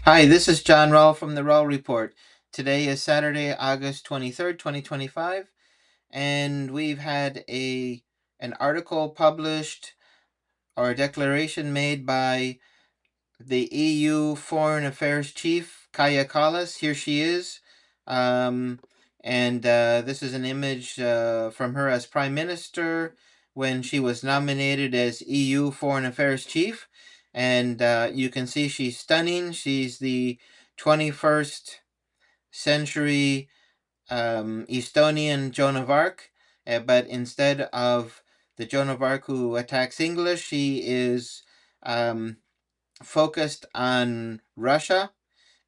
Hi, this is John Rowell from the Rowell Report. Today is Saturday, August 23rd, 2025, and we've had an article published or a declaration made by the EU Foreign Affairs Chief, Kaja Kallas. Here she is. Um, and this is an image from her as Prime Minister when she was nominated as EU Foreign Affairs Chief. And you can see she's stunning. She's the 21st century Estonian Joan of Arc, but instead of the Joan of Arc who attacks English, she is um, focused on Russia.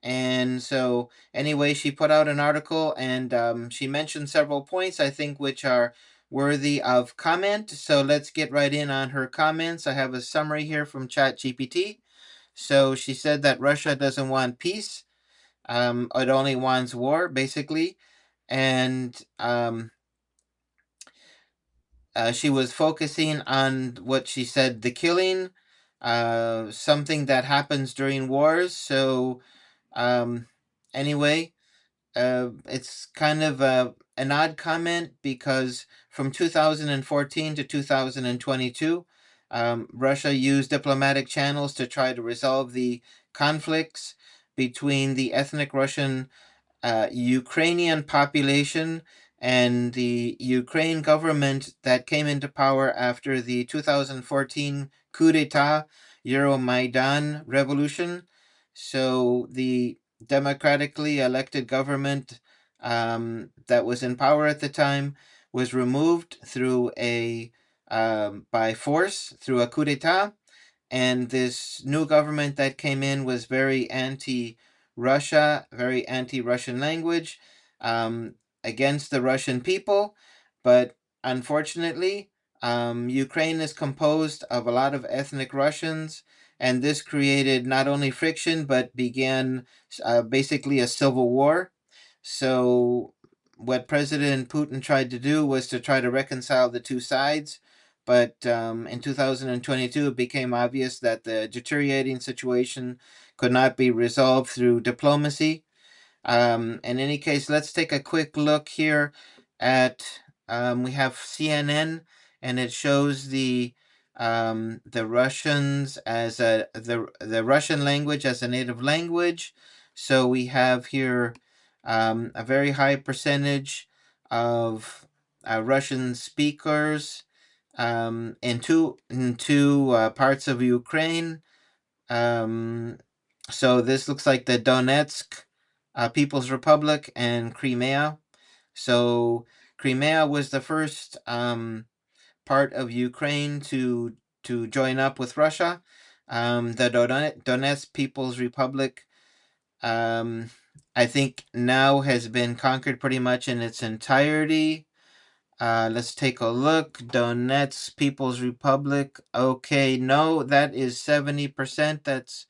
And so, anyway, she put out an article and she mentioned several points, I think, which are worthy of comment. So, let's get right in on her comments. I have a summary here from ChatGPT. So, she said that Russia doesn't want peace, it only wants war, basically. And she was focusing on what she said the killing, something that happens during wars. So, um, anyway, it's kind of an odd comment because from 2014 to 2022, Russia used diplomatic channels to try to resolve the conflicts between the ethnic Russian Ukrainian population and the Ukraine government that came into power after the 2014 coup d'etat Euromaidan revolution. So the democratically elected government that was in power at the time was removed through a by force through a coup d'etat, and this new government that came in was very anti-Russia, very anti-Russian language, um, against the Russian people. But unfortunately, Ukraine is composed of a lot of ethnic Russians, and this created not only friction but began basically a civil war. So, what President Putin tried to do was to try to reconcile the two sides, but in 2022, it became obvious that the deteriorating situation could not be resolved through diplomacy. In any case, let's take a quick look here at we have CNN, and it shows the Russians as the Russian language as a native language. So we have here a very high percentage of Russian speakers in two parts of Ukraine. Um, so this looks like the Donetsk People's Republic and Crimea. So Crimea was the first part of Ukraine to join up with Russia. The Donetsk People's Republic, um, I think, now has been conquered pretty much in its entirety. Let's take a look. Donetsk People's Republic. Okay, no, that is 70% that's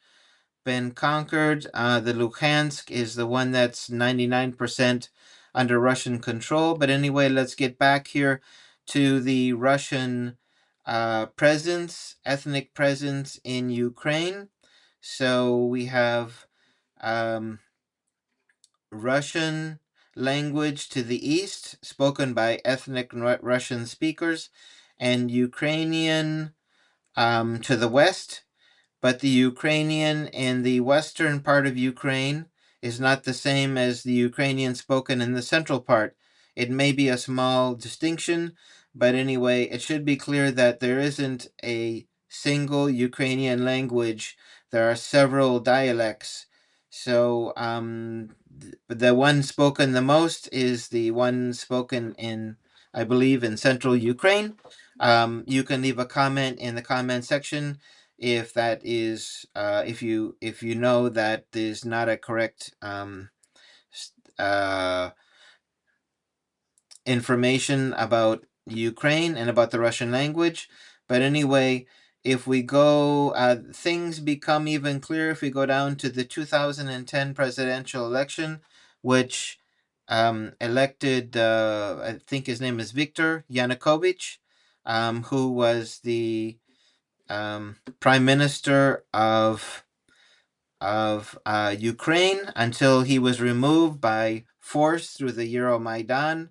been conquered. The Luhansk is the one that's 99% under Russian control. But anyway, let's get back here to the Russian presence, ethnic presence in Ukraine. So we have um, Russian language to the east, spoken by ethnic Russian speakers, and Ukrainian to the west. But the Ukrainian in the western part of Ukraine is not the same as the Ukrainian spoken in the central part. It may be a small distinction, but anyway, it should be clear that there isn't a single Ukrainian language. There are several dialects. So the one spoken the most is the one spoken in, I believe, in central Ukraine. You can leave a comment in the comment section if that is if you know that is not a correct uh, information about Ukraine and about the Russian language. But anyway, if we go, things become even clearer if we go down to the 2010 presidential election, which elected, I think his name is Viktor Yanukovych, who was the prime minister of of Ukraine until he was removed by force through the Euromaidan.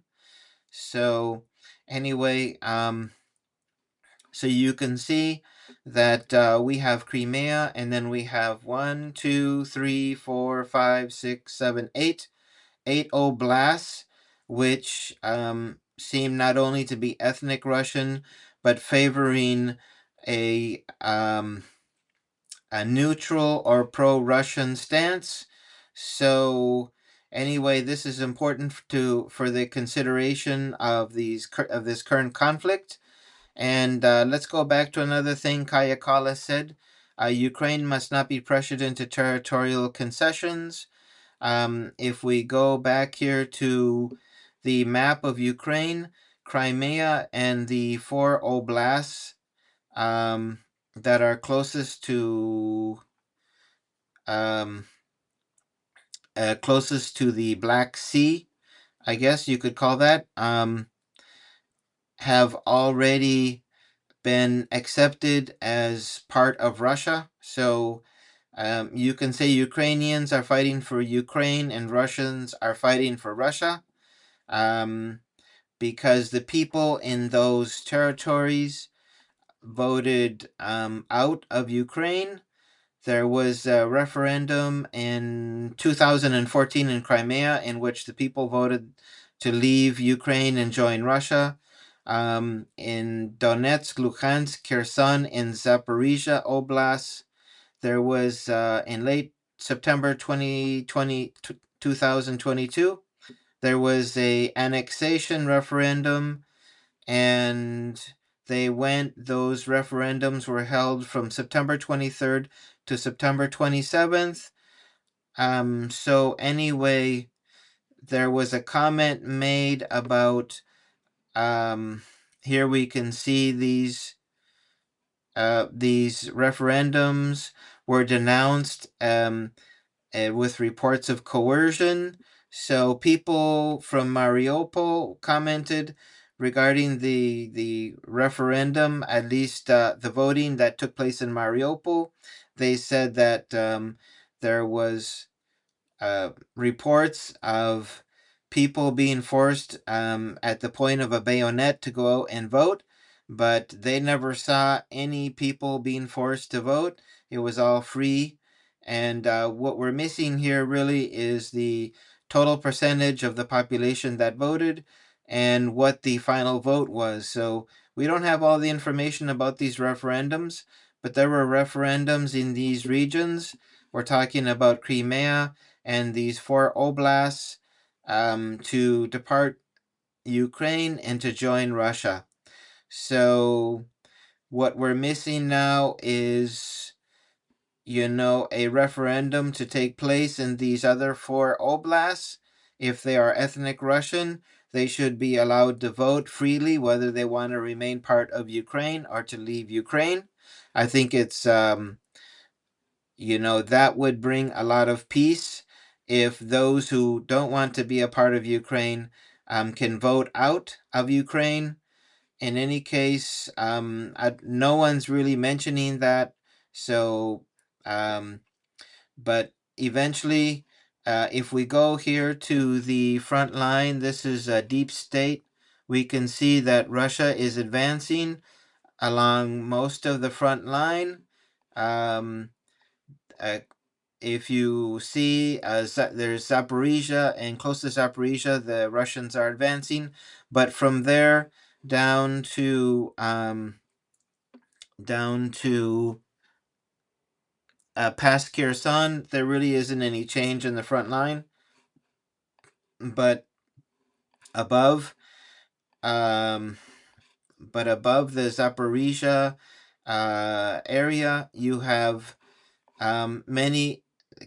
So anyway, so you can see that we have Crimea, and then we have 1, 2, 3, 4, 5, 6, 7, 8 oblasts, which seem not only to be ethnic Russian, but favoring a um, a neutral or pro-Russian stance. So anyway, this is important for the consideration of this current conflict. And let's go back to another thing Kaja Kallas said. Ukraine must not be pressured into territorial concessions. If we go back here to the map of Ukraine, Crimea and the 4 oblasts that are um, closest to the Black Sea, I guess you could call that, have already been accepted as part of Russia. So you can say Ukrainians are fighting for Ukraine and Russians are fighting for Russia, um, because the people in those territories voted out of Ukraine. There was a referendum in 2014 in Crimea in which the people voted to leave Ukraine and join Russia. In Donetsk, Luhansk, Kherson, and Zaporizhia Oblast, there was in late September 2022, there was a annexation referendum, and those referendums were held from September 23rd to September 27th. So anyway, there was a comment made about here we can see these referendums were denounced with reports of coercion. So people from Mariupol commented regarding the referendum, at least the voting that took place in Mariupol. They said that there was reports of people being forced at the point of a bayonet to go out and vote, but they never saw any people being forced to vote. It was all free. And what we're missing here really is the total percentage of the population that voted and what the final vote was. So we don't have all the information about these referendums, but there were referendums in these regions. We're talking about Crimea and these 4 oblasts to depart Ukraine and to join Russia. So what we're missing now is, a referendum to take place in these other 4 oblasts. If they are ethnic Russian, they should be allowed to vote freely whether they want to remain part of Ukraine or to leave Ukraine. I think it's that would bring a lot of peace if those who don't want to be a part of Ukraine can vote out of Ukraine. In any case, no one's really mentioning that. So, but eventually, if we go here to the front line, this is a deep state. We can see that Russia is advancing along most of the front line. Um, uh, if you see, there's Zaporizhia, and close to Zaporizhia, the Russians are advancing. But from there down to past Kherson, there really isn't any change in the front line. But above, um, above the Zaporizhia area, you have many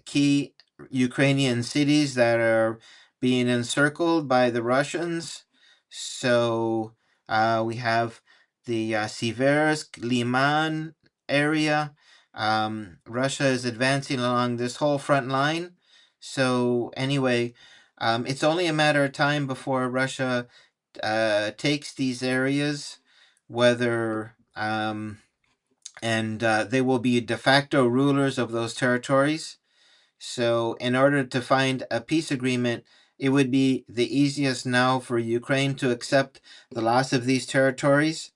key Ukrainian cities that are being encircled by the Russians. So we have the Siversk, Liman area. Russia is advancing along this whole front line. So anyway, it's only a matter of time before Russia takes these areas, whether and they will be de facto rulers of those territories. So, in order to find a peace agreement, it would be the easiest now for Ukraine to accept the loss of these territories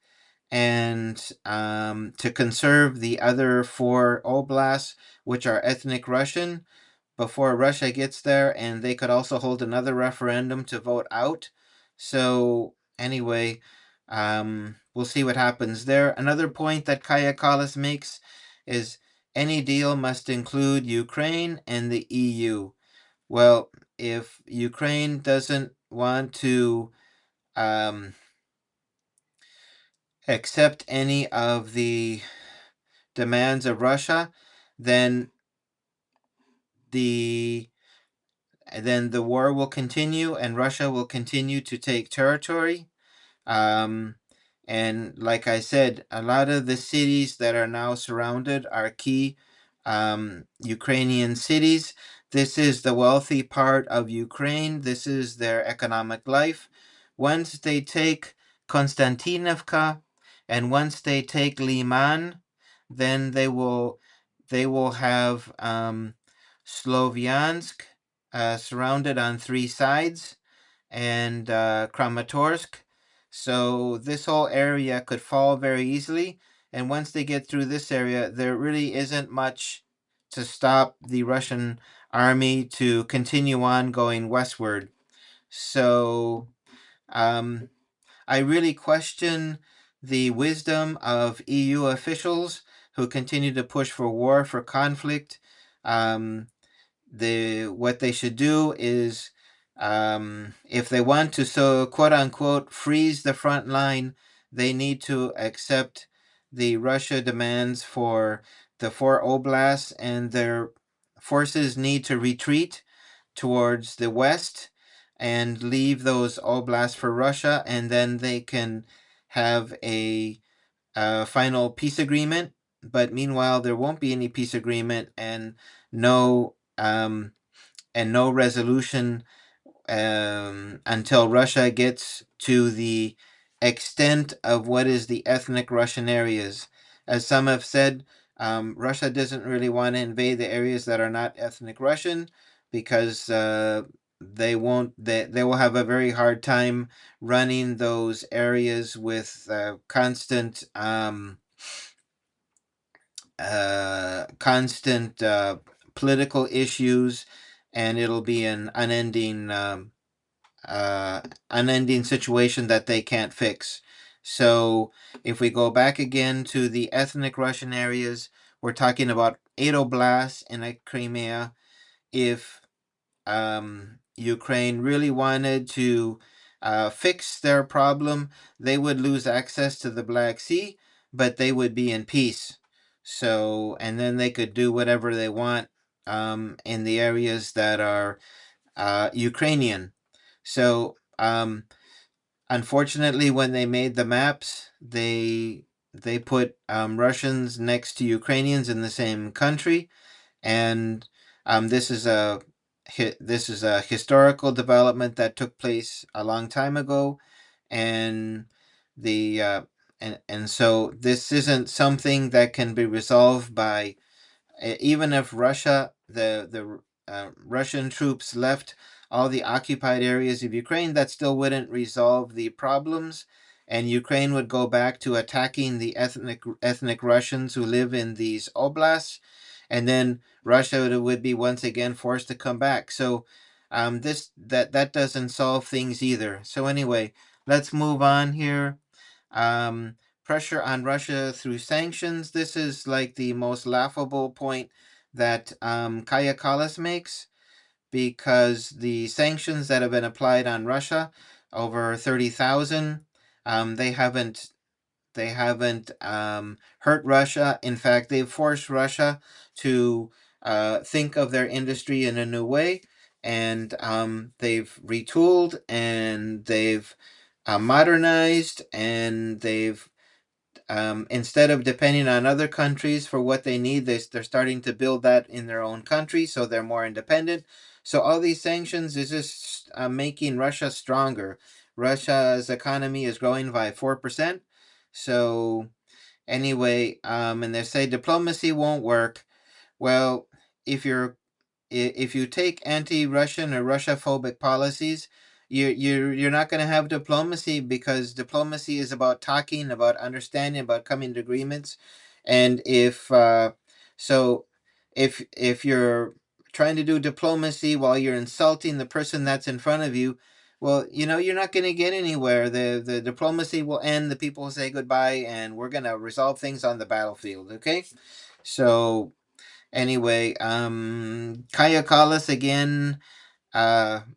and to conserve the other four oblasts, which are ethnic Russian, before Russia gets there, and they could also hold another referendum to vote out. So, anyway, we'll see what happens there. Another point that Kaja Kallas makes is any deal must include Ukraine and the EU. Well, if Ukraine doesn't want to um, accept any of the demands of Russia, then the the war will continue and Russia will continue to take territory. Um, and like I said, a lot of the cities that are now surrounded are key Ukrainian cities. This is the wealthy part of Ukraine. This is their economic life. Once they take Konstantinovka and once they take Liman, then they will have Sloviansk surrounded on three sides and Kramatorsk. So this whole area could fall very easily. And once they get through this area, there really isn't much to stop the Russian army to continue on going westward. So um, I really question the wisdom of EU officials who continue to push for war, for conflict. Um, what they should do is if they want to, so quote unquote, freeze the front line, they need to accept the Russia demands for the four oblasts, and their forces need to retreat towards the west and leave those oblasts for Russia, and then they can have a final peace agreement. But meanwhile, there won't be any peace agreement no um, and no resolution until Russia gets to the extent of what is the ethnic Russian areas. As some have said, Russia doesn't really want to invade the areas that are not ethnic Russian because they will have a very hard time running those areas with constant political issues, and it'll be an uh, unending situation that they can't fix. So, if we go back again to the ethnic Russian areas, we're talking about eight oblasts in a Crimea. If Ukraine really wanted to fix their problem, they would lose access to the Black Sea, but they would be in peace. So, and then they could do whatever they want in the areas that are Ukrainian. So, unfortunately, when they made the maps, they put Russians next to Ukrainians in the same country, and this is a historical development that took place a long time ago, and the and so this isn't something that can be resolved by even if the Russian troops left all the occupied areas of Ukraine, that still wouldn't resolve the problems, and Ukraine would go back to attacking the ethnic Russians who live in these oblasts, and then Russia would be once again forced to come back. So, this that doesn't solve things either. So anyway, let's move on here. Um, Pressure on Russia through sanctions. This is like the most laughable point that Kaja Kallas makes, because the sanctions that have been applied on Russia, over 30,000, they haven't hurt Russia. In fact, they've forced Russia to think of their industry in a new way, and they've retooled and they've modernized, and they've instead of depending on other countries for what they need, they're starting to build that in their own country, so they're more independent. So all these sanctions is just making Russia stronger. Russia's economy is growing by 4%. So anyway, and they say diplomacy won't work. Well, if you're if you take anti-Russian or Russia-phobic policies, you're not going to have diplomacy, because diplomacy is about talking, about understanding, about coming to agreements. And so if you're trying to do diplomacy while you're insulting the person that's in front of you, well, you're not going to get anywhere. The diplomacy will end. The people will say goodbye, and we're going to resolve things on the battlefield. Okay, so anyway, Kaja Kallas again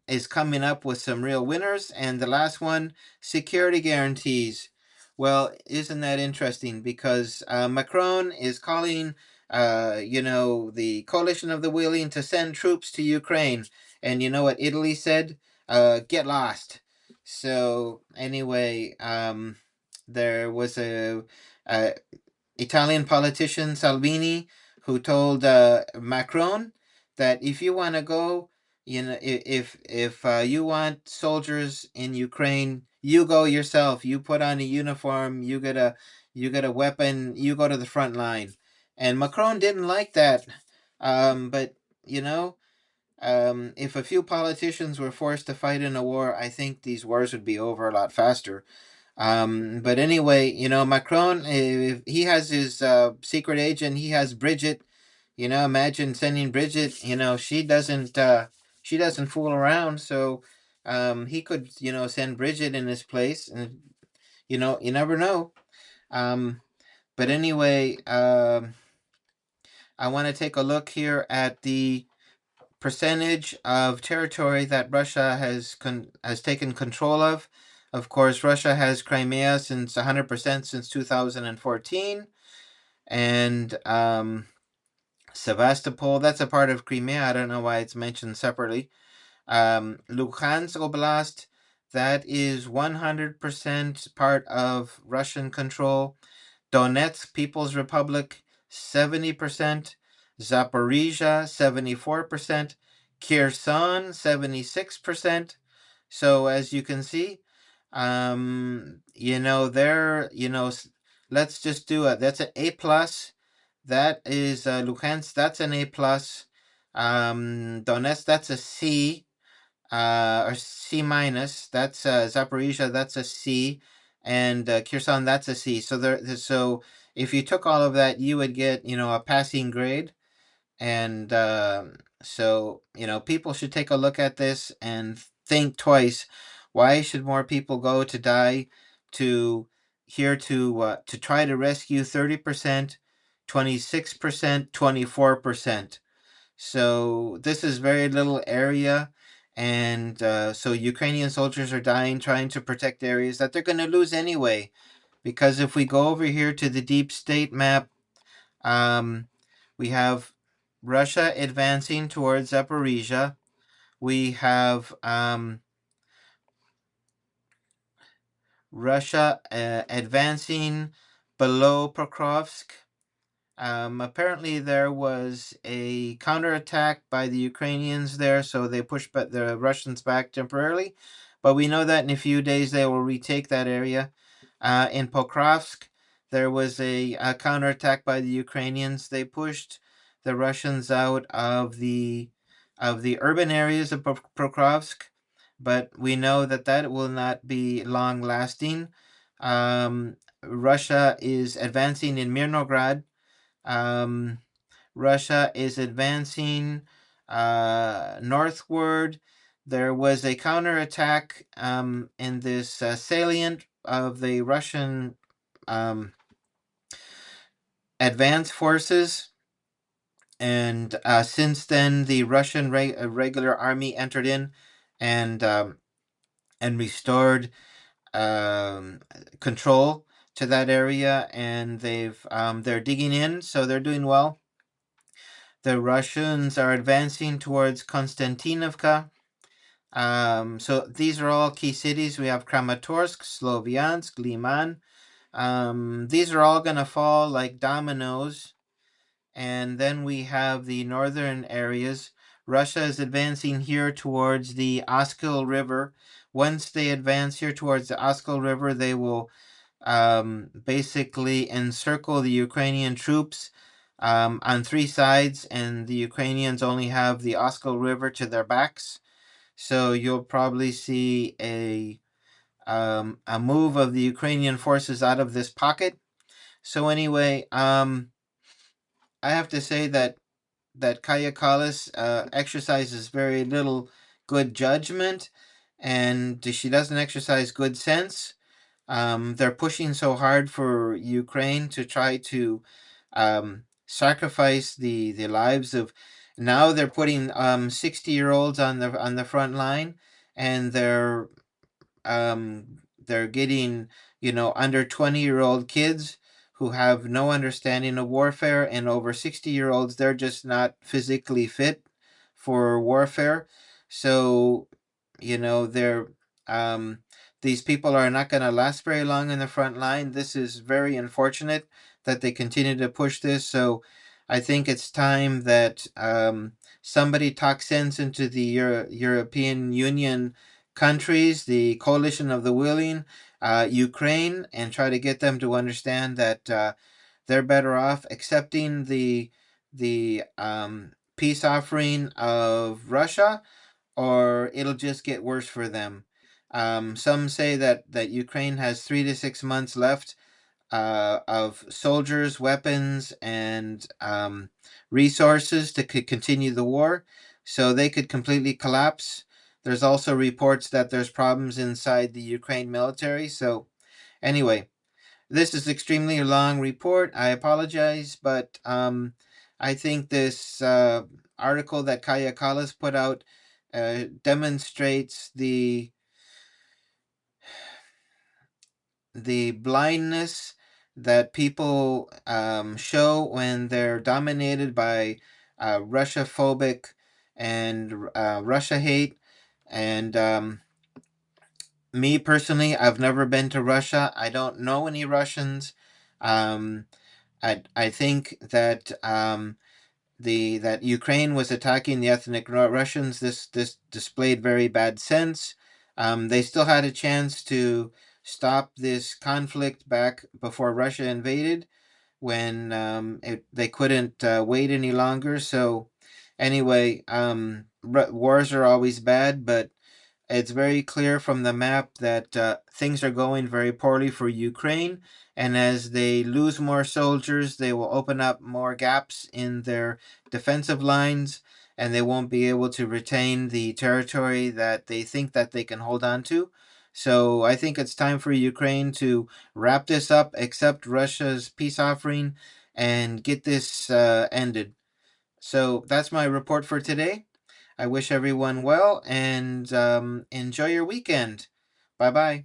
is coming up with some real winners. And the last one, security guarantees. Well, isn't that interesting? Because Macron is calling, the coalition of the willing to send troops to Ukraine. And you know what Italy said? Get lost. So anyway, there was a Italian politician Salvini, who told Macron that if you want to go, if you want soldiers in Ukraine, you go yourself. You put on a uniform. You get a weapon. You go to the front line. And Macron didn't like that. But you know, if a few politicians were forced to fight in a war, I think these wars would be over a lot faster. But anyway, Macron, if he has his secret agent, he has Bridget. Imagine sending Bridget. She doesn't fool around. So, he could, send Bridget in his place, and you never know. Um, but anyway, I want to take a look here at the percentage of territory that Russia has taken control of. Of course, Russia has Crimea since 100% since 2014, and Sevastopol, that's a part of Crimea. I don't know why it's mentioned separately. Luhansk Oblast, that is 100% part of Russian control. Donetsk People's Republic, 70%. Zaporizhia, 74%. Kherson, 76%. So as you can see, there, let's just do it. That's an A plus. That is Luhansk. That's an A plus. Donetsk. That's a C, or C minus. That's Zaporizhia. That's a C, and Kherson. That's a C. So if you took all of that, you would get a passing grade. And so people should take a look at this and think twice. Why should more people go to die to to try to rescue 30%, 26%, 24%? So this is very little area, and so Ukrainian soldiers are dying trying to protect areas that they're going to lose anyway. Because if we go over here to the deep state map, um, we have Russia advancing towards Zaporizhia. We have Russia advancing below Pokrovsk. Apparently, there was a counterattack by the Ukrainians there, so they pushed the Russians back temporarily. But we know that in a few days they will retake that area. In Pokrovsk, there was a counterattack by the Ukrainians. They pushed the Russians out of the urban areas of Pokrovsk, but we know that that will not be long lasting. Russia is advancing in Mirnograd. um, Russia is advancing northward. There was a counterattack in this salient of the Russian um, advance forces. And since then, the Russian regular army entered in and restored um, control to that area, and they're digging in, so they're doing well. The Russians are advancing towards Konstantinovka. So these are all key cities. We have Kramatorsk, Sloviansk, Liman. These are all going to fall like dominoes. And then we have the northern areas. Russia is advancing here towards the Oskil River. Once they advance here towards the Oskil River, they will basically encircle the Ukrainian troops. on three sides, and the Ukrainians only have the Oskil River to their backs. So you'll probably see a move of the Ukrainian forces out of this pocket. So anyway, I have to say that Kaja Kallas exercises very little good judgment, and she doesn't exercise good sense. They're pushing so hard for Ukraine to try to sacrifice the lives of. Now they're putting 60-year-olds on the front line, and they're getting under 20-year-old kids who have no understanding of warfare, and over 60-year-olds they're just not physically fit for warfare. So they're um, these people are not going to last very long in the front line. This is very unfortunate that they continue to push this. So I think it's time that somebody talks sense into the European Union countries, the coalition of the willing, Ukraine, and try to get them to understand that they're better off accepting the peace offering of Russia, or it'll just get worse for them. Some say that Ukraine has 3 to 6 months left of soldiers, weapons, and resources to continue the war, so they could completely collapse. There's also reports that there's problems inside the Ukraine military. So anyway, this is extremely long report. I apologize, but I think this article that Kaja Kallas put out demonstrates the blindness that people show when they're dominated by Russia phobic and Russia hate. And me personally, I've never been to Russia. I don't know any Russians. Um, I think that that Ukraine was attacking the ethnic Russians. This displayed very bad sense. They still had a chance to stop this conflict back before Russia invaded, when they couldn't wait any longer. So anyway, wars are always bad, but it's very clear from the map that things are going very poorly for Ukraine. And as they lose more soldiers, they will open up more gaps in their defensive lines, and they won't be able to retain the territory that they think that they can hold on to. So I think it's time for Ukraine to wrap this up, accept Russia's peace offering, and get this ended. So that's my report for today. I wish everyone well, and enjoy your weekend. Bye bye.